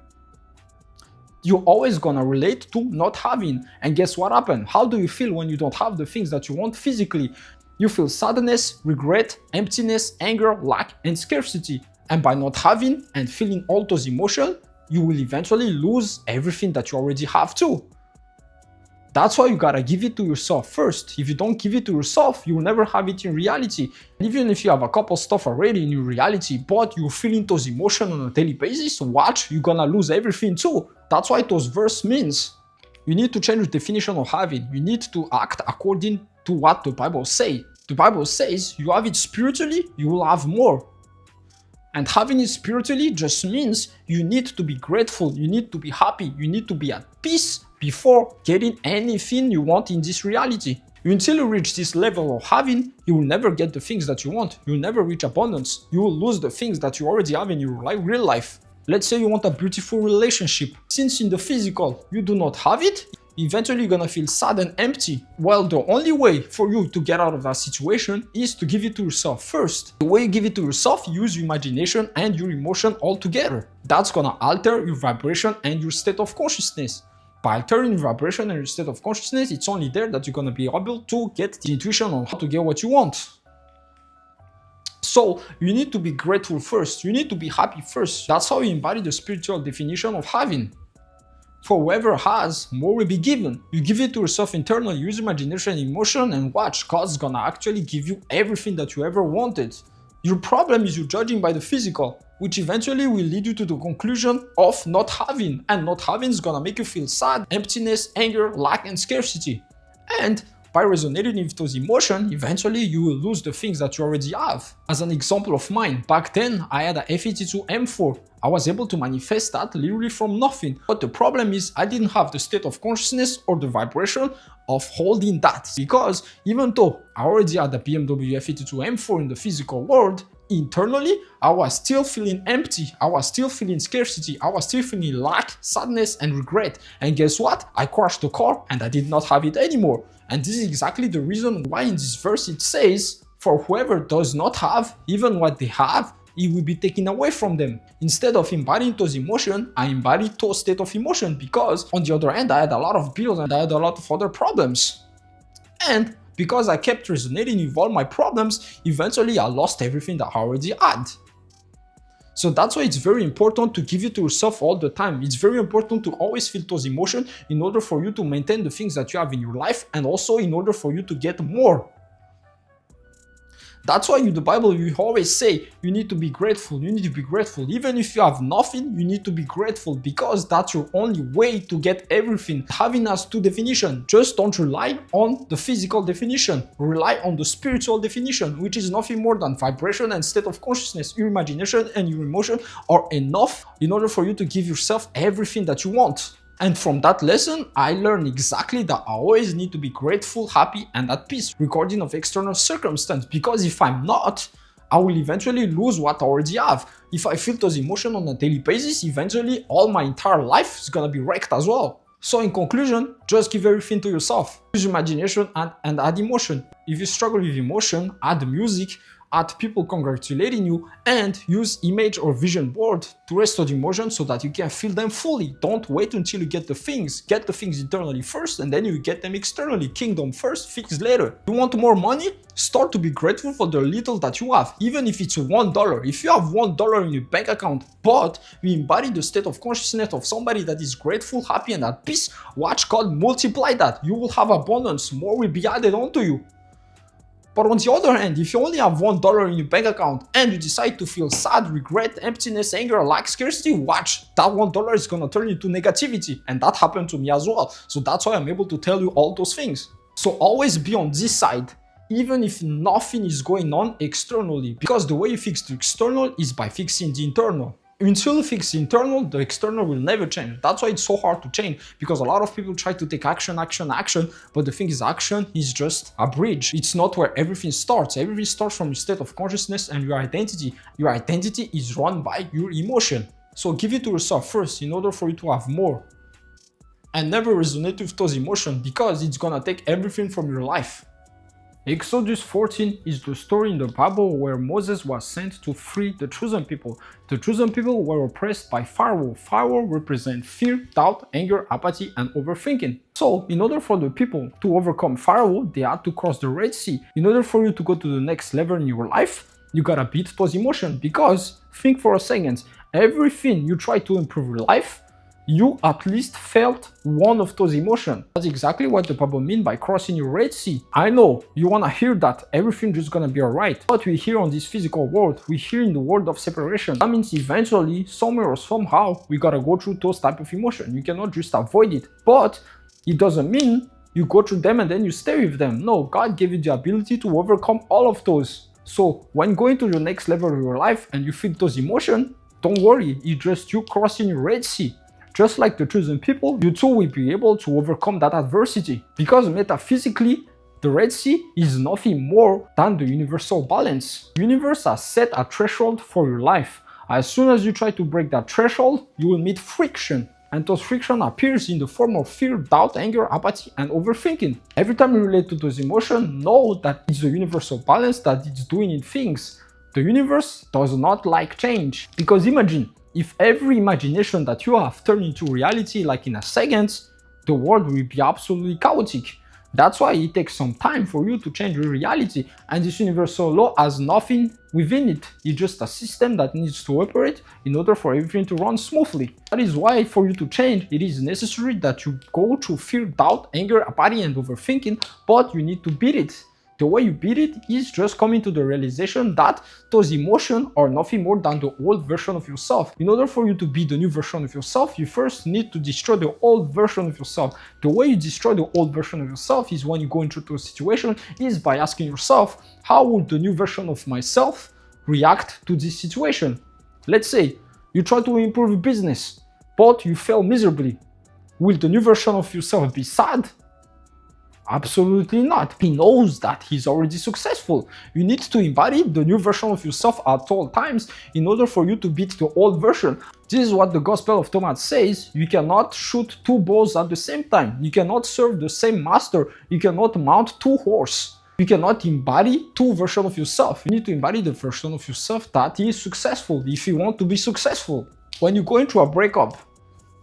you're always gonna relate to not having. And guess what happened? How do you feel when you don't have the things that you want physically? You feel sadness, regret, emptiness, anger, lack, and scarcity. And by not having and feeling all those emotions, you will eventually lose everything that you already have too. That's why you gotta give it to yourself first. If you don't give it to yourself, you will never have it in reality. Even if you have a couple stuff already in your reality, but you're feeling those emotions on a daily basis, watch, you're gonna lose everything too. That's why those verse means. You need to change the definition of having. You need to act according to what the Bible says. The Bible says you have it spiritually, you will have more. And having it spiritually just means you need to be grateful, you need to be happy, you need to be at peace before getting anything you want in this reality. Until you reach this level of having, you will never get the things that you want. You will never reach abundance. You will lose the things that you already have in your real life. Let's say you want a beautiful relationship. Since in the physical you do not have it, eventually you're gonna feel sad and empty. Well, the only way for you to get out of that situation is to give it to yourself first. The way you give it to yourself, use your imagination and your emotion all together. That's gonna alter your vibration and your state of consciousness. By altering your vibration and your state of consciousness, it's only there that you're gonna be able to get the intuition on how to get what you want. So you need to be grateful first. You need to be happy first. That's how you embody the spiritual definition of having. For whoever has, more will be given. You give it to yourself internally, use imagination and emotion, and watch, God's gonna actually give you everything that you ever wanted. Your problem is you're judging by the physical, which eventually will lead you to the conclusion of not having. And not having is gonna make you feel sad, emptiness, anger, lack, and scarcity. And by resonating with those emotions, eventually you will lose the things that you already have. As an example of mine, back then I had a F82 M4. I was able to manifest that literally from nothing. But the problem is I didn't have the state of consciousness or the vibration of holding that. Because even though I already had a BMW F82 M4 in the physical world, internally, I was still feeling empty. I was still feeling scarcity. I was still feeling lack, sadness, and regret. And guess what? I crashed the car and I did not have it anymore. And this is exactly the reason why in this verse it says, for whoever does not have, even what they have, it will be taken away from them. Instead of embodying those emotions, I embodied those state of emotion because on the other hand, I had a lot of bills and I had a lot of other problems. And because I kept resonating with all my problems, eventually I lost everything that I already had. So that's why it's very important to give it to yourself all the time. It's very important to always feel those emotions in order for you to maintain the things that you have in your life and also in order for you to get more. That's why in the Bible, you always say you need to be grateful. You need to be grateful. Even if you have nothing, you need to be grateful because that's your only way to get everything. Having has two definitions. Just don't rely on the physical definition. Rely on the spiritual definition, which is nothing more than vibration and state of consciousness. Your imagination and your emotion are enough in order for you to give yourself everything that you want. And from that lesson, I learned exactly that I always need to be grateful, happy, and at peace, regarding of external circumstance. Because if I'm not, I will eventually lose what I already have. If I feel those emotions on a daily basis, eventually all my entire life is gonna be wrecked as well. So in conclusion, just give everything to yourself. Use imagination and add emotion. If you struggle with emotion, add music, add people congratulating you, and use image or vision board to restore the emotion so that you can feel them fully. Don't wait until you get the things. Get the things internally first and then you get them externally. Kingdom first, fix later. You want more money? Start to be grateful for the little that you have, even if it's $1. If you have $1 in your bank account, but you embody the state of consciousness of somebody that is grateful, happy, and at peace, watch God multiply that. You will have abundance. More will be added onto you. But on the other hand, if you only have $1 in your bank account and you decide to feel sad, regret, emptiness, anger, lack, scarcity, watch, that $1 is gonna turn into negativity. And that happened to me as well. So that's why I'm able to tell you all those things. So always be on this side, even if nothing is going on externally. Because the way you fix the external is by fixing the internal. Until you fix the internal, the external will never change. That's why it's so hard to change, because a lot of people try to take action, but the thing is, action is just a bridge. It's not where everything starts. Everything starts from your state of consciousness and your identity. Your identity is run by your emotion. So give it to yourself first in order for you to have more. And never resonate with those emotions, because it's gonna take everything from your life. Exodus 14 is the story in the Bible where Moses was sent to free the chosen people. The chosen people were oppressed by Pharaoh. Pharaoh represents fear, doubt, anger, apathy, and overthinking. So, in order for the people to overcome Pharaoh, they had to cross the Red Sea. In order for you to go to the next level in your life, you gotta beat those emotions. Because, think for a second, everything you try to improve your life, you at least felt one of those emotions. That's exactly what the Bible means by crossing your Red Sea. I know you want to hear that everything just gonna be alright, but we hear on this physical world, we hear in the world of separation. That means eventually, somewhere or somehow, we gotta go through those type of emotions. You cannot just avoid it, but it doesn't mean you go through them and then you stay with them. No, God gave you the ability to overcome all of those. So when going to the next level of your life and you feel those emotions, don't worry, it's just you crossing your Red Sea. Just like the chosen people, you too will be able to overcome that adversity. Because metaphysically, the Red Sea is nothing more than the universal balance. The universe has set a threshold for your life. As soon as you try to break that threshold, you will meet friction. And those friction appears in the form of fear, doubt, anger, apathy, and overthinking. Every time you relate to those emotions, know that it's the universal balance that it's doing in things. The universe does not like change. Because imagine, if every imagination that you have turned into reality like in a second, the world will be absolutely chaotic. That's why it takes some time for you to change your reality, and this universal law has nothing within it. It's just a system that needs to operate in order for everything to run smoothly. That is why for you to change, it is necessary that you go through fear, doubt, anger, apathy, and overthinking, but you need to beat it. The way you beat it is just coming to the realization that those emotions are nothing more than the old version of yourself. In order for you to be the new version of yourself, you first need to destroy the old version of yourself. The way you destroy the old version of yourself is when you go into a situation is by asking yourself, how would the new version of myself react to this situation? Let's say you try to improve a business, but you fail miserably. Will the new version of yourself be sad? Absolutely not. He knows that he's already successful. You need to embody the new version of yourself at all times in order for you to beat the old version. This is what the Gospel of Thomas says. You cannot shoot two bows at the same time. You cannot serve the same master. You cannot mount two horses. You cannot embody two versions of yourself. You need to embody the version of yourself that is successful if you want to be successful. When you go into a breakup,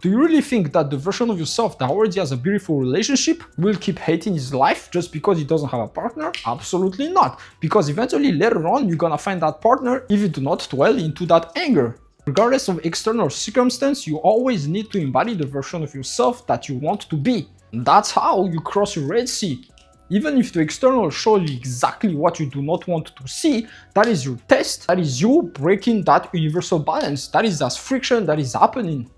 do you really think that the version of yourself that already has a beautiful relationship will keep hating his life just because he doesn't have a partner? Absolutely not. Because eventually later on you're gonna find that partner if you do not dwell into that anger. Regardless of external circumstance, you always need to embody the version of yourself that you want to be. That's how you cross your Red Sea. Even if the external shows you exactly what you do not want to see, that is your test. That is you breaking that universal balance. That is that friction that is happening.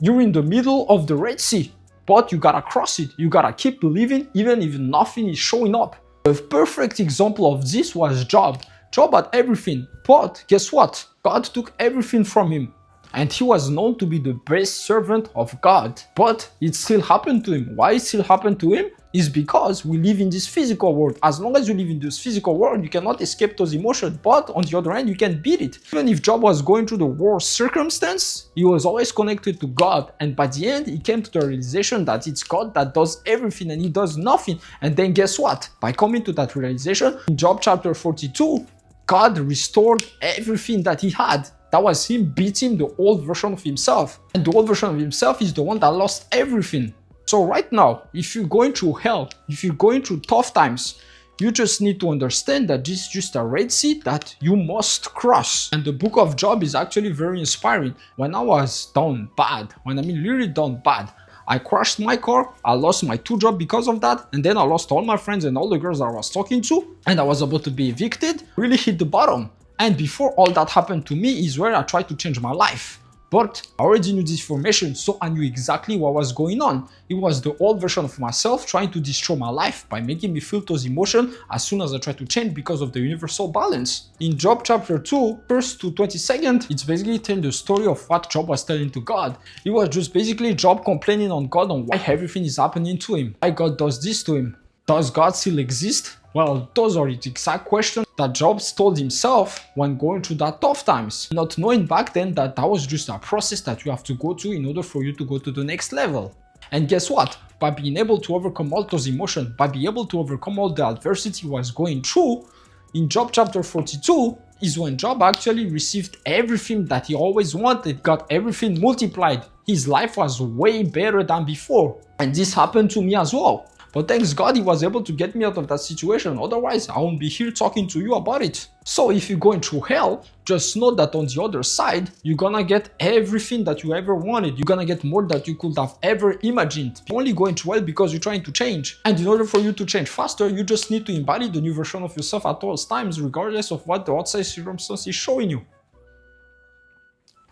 You're in the middle of the Red Sea, but you gotta cross it. You gotta keep believing even if nothing is showing up. The perfect example of this was Job. Job had everything, but guess what? God took everything from him. And he was known to be the best servant of God. But it still happened to him. Why it still happened to him? Is because we live in this physical world. As long as you live in this physical world, you cannot escape those emotions. But on the other hand, you can beat it. Even if Job was going through the worst circumstance, he was always connected to God. And by the end, he came to the realization that it's God that does everything and he does nothing. And then guess what? By coming to that realization, in Job chapter 42, God restored everything that he had. That was him beating the old version of himself. And the old version of himself is the one that lost everything. So right now, if you're going through hell, if you're going through tough times, you just need to understand that this is just a Red Sea that you must cross. And the book of Job is actually very inspiring. When I was done bad, when I mean literally done bad, I crashed my car, I lost my 2 jobs because of that, and then I lost all my friends and all the girls that I was talking to, and I was about to be evicted, really hit the bottom. And before all that happened to me is where I tried to change my life. But I already knew this information, so I knew exactly what was going on. It was the old version of myself trying to destroy my life by making me feel those emotions as soon as I tried to change because of the universal balance. In Job chapter 2, 1st to 22nd, it's basically telling the story of what Job was telling to God. It was just basically Job complaining on God on why everything is happening to him. Why God does this to him. Does God still exist? Well, those are the exact questions that Job told himself when going through that tough times. Not knowing back then that that was just a process that you have to go through in order for you to go to the next level. And guess what? By being able to overcome all those emotions, by being able to overcome all the adversity he was going through, in Job chapter 42 is when Job actually received everything that he always wanted, got everything multiplied. His life was way better than before. And this happened to me as well. But thanks God he was able to get me out of that situation, otherwise I won't be here talking to you about it. So if you're going through hell, just know that on the other side, you're gonna get everything that you ever wanted. You're gonna get more than you could have ever imagined. You're only going through hell because you're trying to change. And in order for you to change faster, you just need to embody the new version of yourself at all times, regardless of what the outside circumstance is showing you.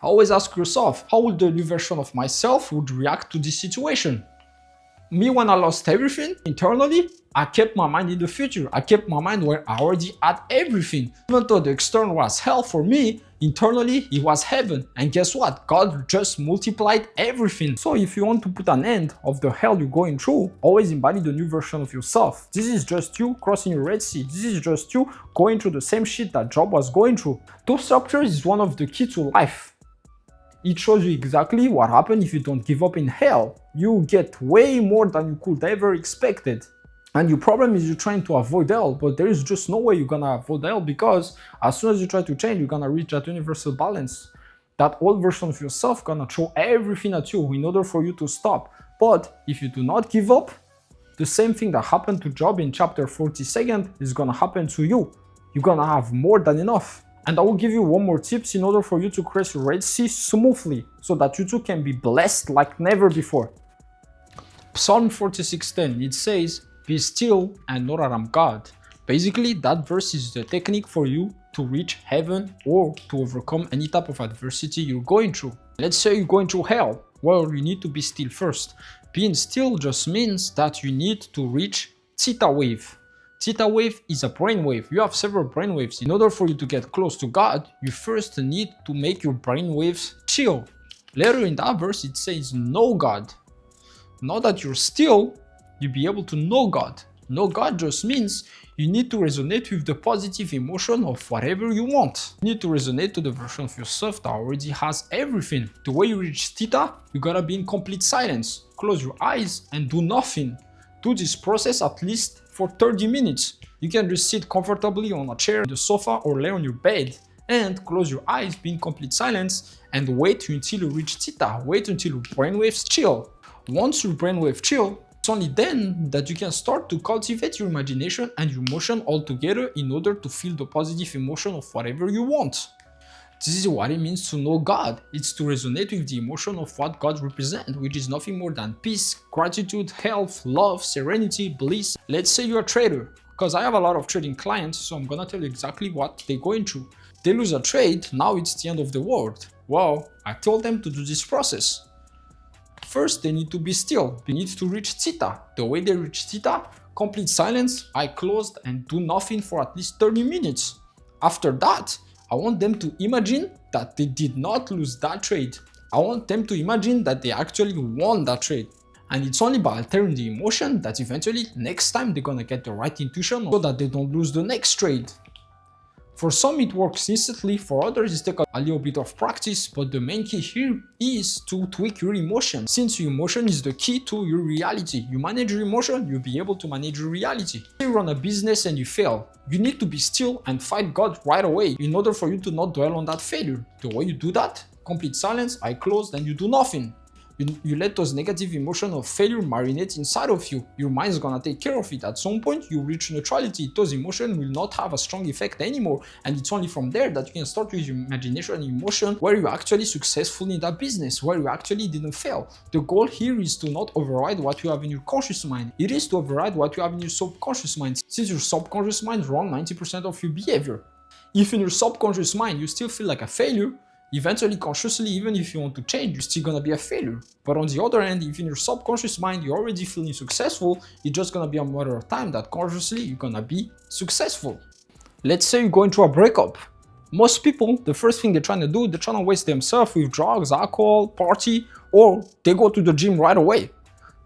Always ask yourself, how would the new version of myself would react to this situation? Me, when I lost everything internally, I kept my mind in the future. I kept my mind where I already had everything. Even though the external was hell for me, internally it was heaven. And guess what? God just multiplied everything. So if you want to put an end of the hell you're going through, always embody the new version of yourself. This is just you crossing your Red Sea. This is just you going through the same shit that Job was going through. Those chapters is one of the keys to life. It shows you exactly what happens if you don't give up in hell. You get way more than you could ever expected. And your problem is you're trying to avoid hell, but there is just no way you're gonna avoid hell, because as soon as you try to change, you're gonna reach that universal balance. That old version of yourself gonna throw everything at you in order for you to stop. But if you do not give up, the same thing that happened to Job in chapter 42 is gonna happen to you. You're gonna have more than enough. And I will give you one more tips in order for you to cross your Red Sea smoothly, so that you too can be blessed like never before. Psalm 46:10, it says, "Be still and know that I'm God." Basically, that verse is the technique for you to reach heaven or to overcome any type of adversity you're going through. Let's say you're going through hell. Well, you need to be still first. Being still just means that you need to reach theta wave. Theta wave is a brain wave. You have several brain waves. In order for you to get close to God, you first need to make your brain waves chill. Later in that verse, it says, know God. Now that you're still, you'll be able to know God. Know God just means you need to resonate with the positive emotion of whatever you want. You need to resonate to the version of yourself that already has everything. The way you reach theta, you gotta be in complete silence. Close your eyes and do nothing. Do this process at least for 30 minutes. You can just sit comfortably on a chair, the sofa, or lay on your bed and close your eyes, be in complete silence, and wait until you reach theta. Wait until your brainwaves chill. Once your brainwave chill, it's only then that you can start to cultivate your imagination and your emotion all together in order to feel the positive emotion of whatever you want. This is what it means to know God. It's to resonate with the emotion of what God represents, which is nothing more than peace, gratitude, health, love, serenity, bliss. Let's say you're a trader, because I have a lot of trading clients, so I'm gonna tell you exactly what they're going through. They lose a trade, now it's the end of the world. Well, I told them to do this process. First, they need to be still. They need to reach theta. The way they reach theta, complete silence, eye closed, and do nothing for at least 30 minutes. After that, I want them to imagine that they did not lose that trade. I want them to imagine that they actually won that trade. And it's only by altering the emotion that eventually next time they're gonna get the right intuition so that they don't lose the next trade. For some it works instantly, for others it takes a little bit of practice, but the main key here is to tweak your emotion. Since your emotion is the key to your reality. You manage your emotion, you'll be able to manage your reality. If you run a business and you fail, you need to be still and fight God right away in order for you to not dwell on that failure. The way you do that, complete silence, eye closed, and you do nothing. You let those negative emotions of failure marinate inside of you. Your mind is gonna take care of it. At some point, you reach neutrality. Those emotions will not have a strong effect anymore. And it's only from there that you can start with your imagination and emotion where you're actually successful in that business, where you actually didn't fail. The goal here is to not override what you have in your conscious mind. It is to override what you have in your subconscious mind, since your subconscious mind runs 90% of your behavior. If in your subconscious mind you still feel like a failure, eventually, consciously, even if you want to change, you're still gonna be a failure. But on the other hand, if in your subconscious mind you're already feeling successful, it's just gonna be a matter of time that consciously you're gonna be successful. Let's say you're going through a breakup. Most people, the first thing they're trying to do, they're trying to waste themselves with drugs, alcohol, party, or they go to the gym right away.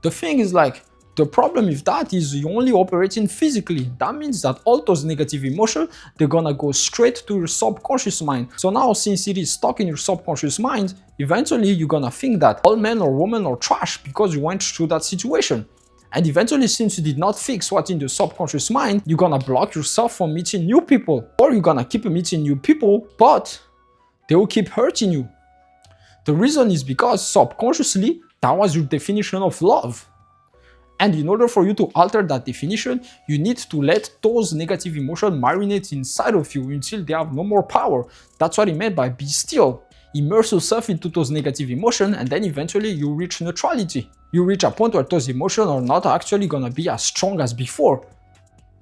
The thing is like, the problem with that is you're only operating physically. That means that all those negative emotions, they're gonna go straight to your subconscious mind. So now, since it is stuck in your subconscious mind, eventually you're gonna think that all men or women are trash because you went through that situation. And eventually, since you did not fix what's in the subconscious mind, you're gonna block yourself from meeting new people. Or you're gonna keep meeting new people, but they will keep hurting you. The reason is because subconsciously, that was your definition of love. And in order for you to alter that definition, you need to let those negative emotions marinate inside of you until they have no more power. That's what he meant by be still. Immerse yourself into those negative emotions, and then eventually you reach neutrality. You reach a point where those emotions are not actually gonna be as strong as before.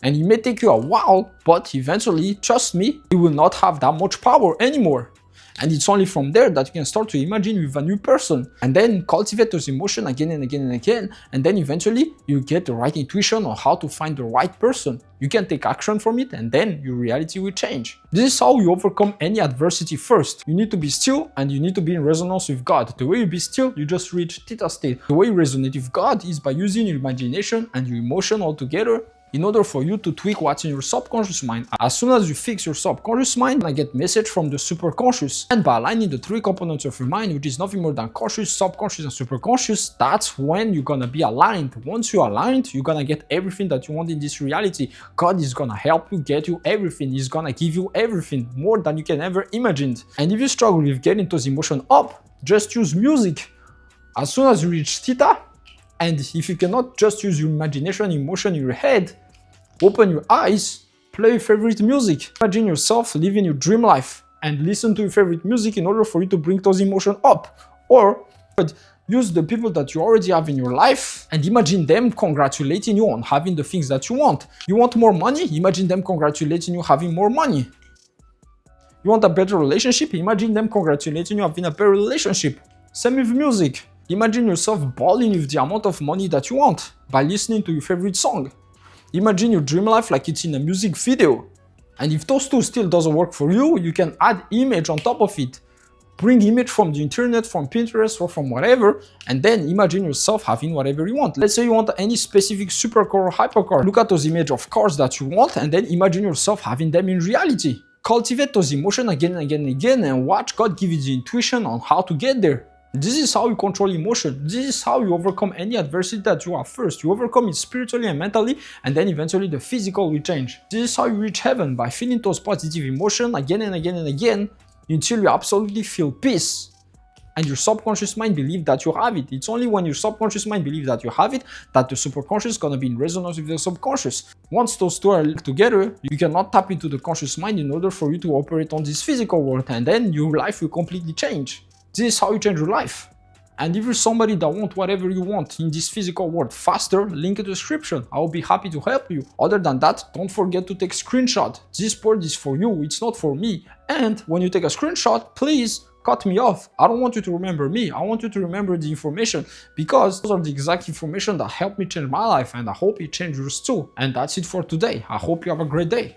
And it may take you a while, but eventually, trust me, it will not have that much power anymore. And it's only from there that you can start to imagine with a new person and then cultivate those emotions again and again and again. And then eventually you get the right intuition on how to find the right person. You can take action from it and then your reality will change. This is how you overcome any adversity first. You need to be still and you need to be in resonance with God. The way you be still, you just reach theta state. The way you resonate with God is by using your imagination and your emotion all together in order for you to tweak what's in your subconscious mind. As soon as you fix your subconscious mind, I get message from the superconscious. And by aligning the three components of your mind, which is nothing more than conscious, subconscious, and superconscious, that's when you're gonna be aligned. Once you're aligned, you're gonna get everything that you want in this reality. God is gonna help you get you everything. He's gonna give you everything, more than you can ever imagine. And if you struggle with getting those emotions up, just use music. As soon as you reach theta, and if you cannot just use your imagination, emotion in your head, open your eyes, play your favorite music. Imagine yourself living your dream life and listen to your favorite music in order for you to bring those emotions up. Or use the people that you already have in your life and imagine them congratulating you on having the things that you want. You want more money? Imagine them congratulating you having more money. You want a better relationship? Imagine them congratulating you having a better relationship. Same with music. Imagine yourself balling with the amount of money that you want by listening to your favorite song. Imagine your dream life like it's in a music video. And if those two still doesn't work for you, you can add image on top of it. Bring image from the internet, from Pinterest or from whatever, and then imagine yourself having whatever you want. Let's say you want any specific supercar or hypercar. Look at those images of cars that you want and then imagine yourself having them in reality. Cultivate those emotions again and again and again and watch God give you the intuition on how to get there. This is how you control emotion. This is how you overcome any adversity that you have first. You overcome it spiritually and mentally, and then eventually the physical will change. This is how you reach heaven, by feeling those positive emotions again and again and again until you absolutely feel peace. and your subconscious mind believes that you have it. It's only when your subconscious mind believes that you have it that the superconscious is going to be in resonance with the subconscious. Once those two are linked together, you cannot tap into the conscious mind in order for you to operate on this physical world, and then your life will completely change. This is how you change your life. And if you're somebody that wants whatever you want in this physical world faster, link in the description. I will be happy to help you. Other than that, don't forget to take a screenshot. This board is for you, it's not for me. And when you take a screenshot, please cut me off. I don't want you to remember me. I want you to remember the information, because those are the exact information that helped me change my life, and I hope it changed yours too. And that's it for today. I hope you have a great day.